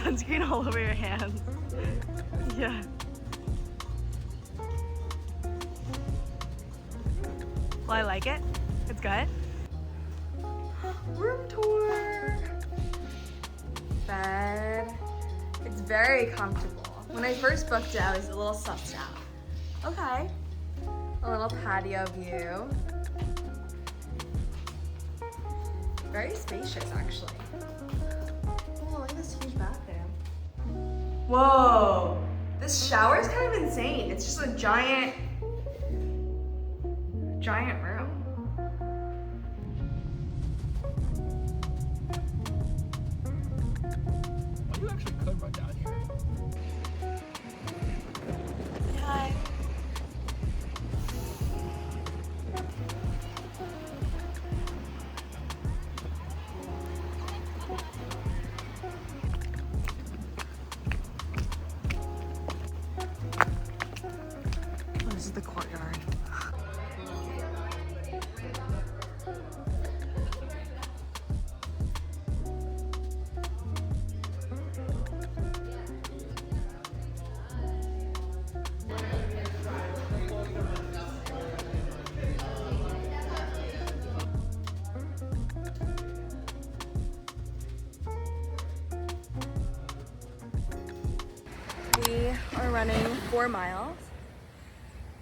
sunscreen all over your hands. Yeah. Well, I like it. It's good. Room tour. Bed. It's very comfortable. When I first booked it, I was a little sussed out. Okay. A little patio view. Very spacious, actually. Oh, look at this huge bathroom. Whoa! This shower is kind of insane. It's just a giant room. Well, you actually could run down here. Hi. Oh, this is the courtyard. We are running 4 miles.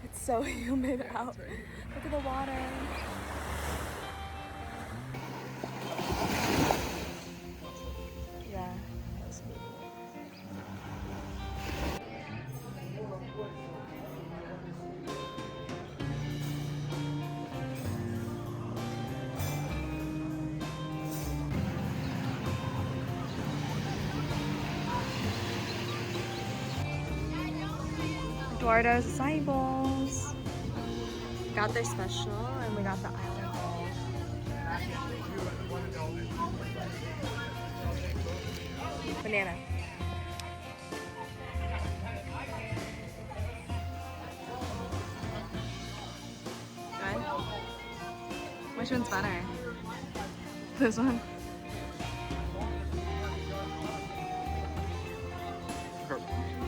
It's so humid out. Look at the water. Yeah. Eduardo's acai bowls. Got their special and we got the island bowl. Banana. Good? Which one's better? This one?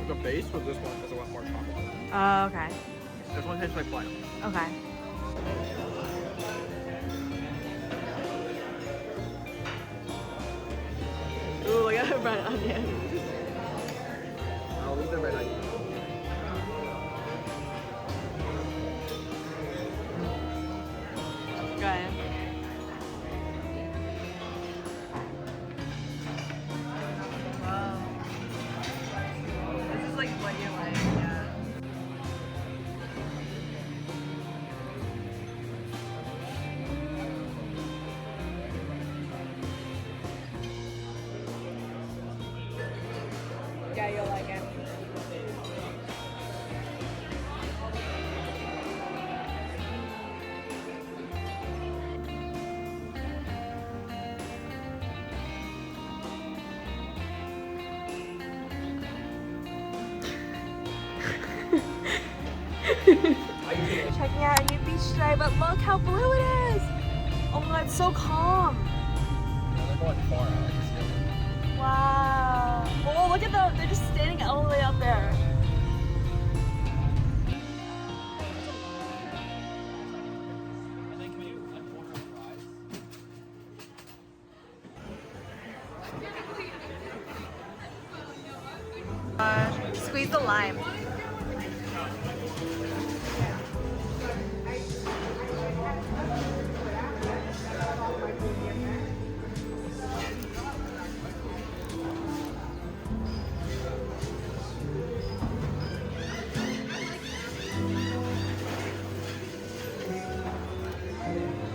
The base with this one is a lot more chocolate. Oh, okay. This one tastes like platinum. Okay. Ooh, look at the red onion. I'll leave the red onion. Good. Wow. This is like what you like, yeah. Yeah, you'll like it. Checking out a new beach today, but look how blue it is! Oh my god, it's so calm. Yeah, they're going far. I like this feeling. Wow. Oh, look at them. They're just standing all the way up there. Squeeze the lime.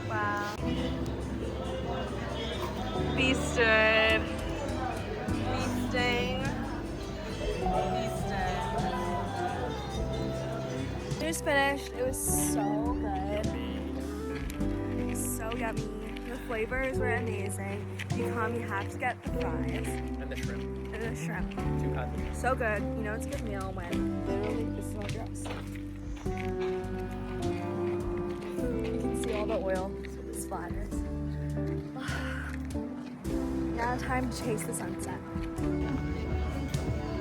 Wow. Feasted. Feasting. Just finished. It was so good. So yummy. The flavors were amazing. You have to get the fries. And the shrimp. And the shrimp. 2 kinds. So good. You know it's a good meal when literally this is all gross. You can see all the oil splatters. Now time to chase the sunset.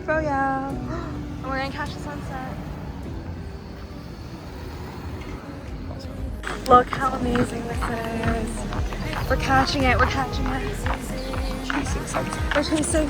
Oh yeah. And we're gonna catch the sunset. Look how amazing this is. We're catching it, we're catching it. Chasing sunset. We're chasing.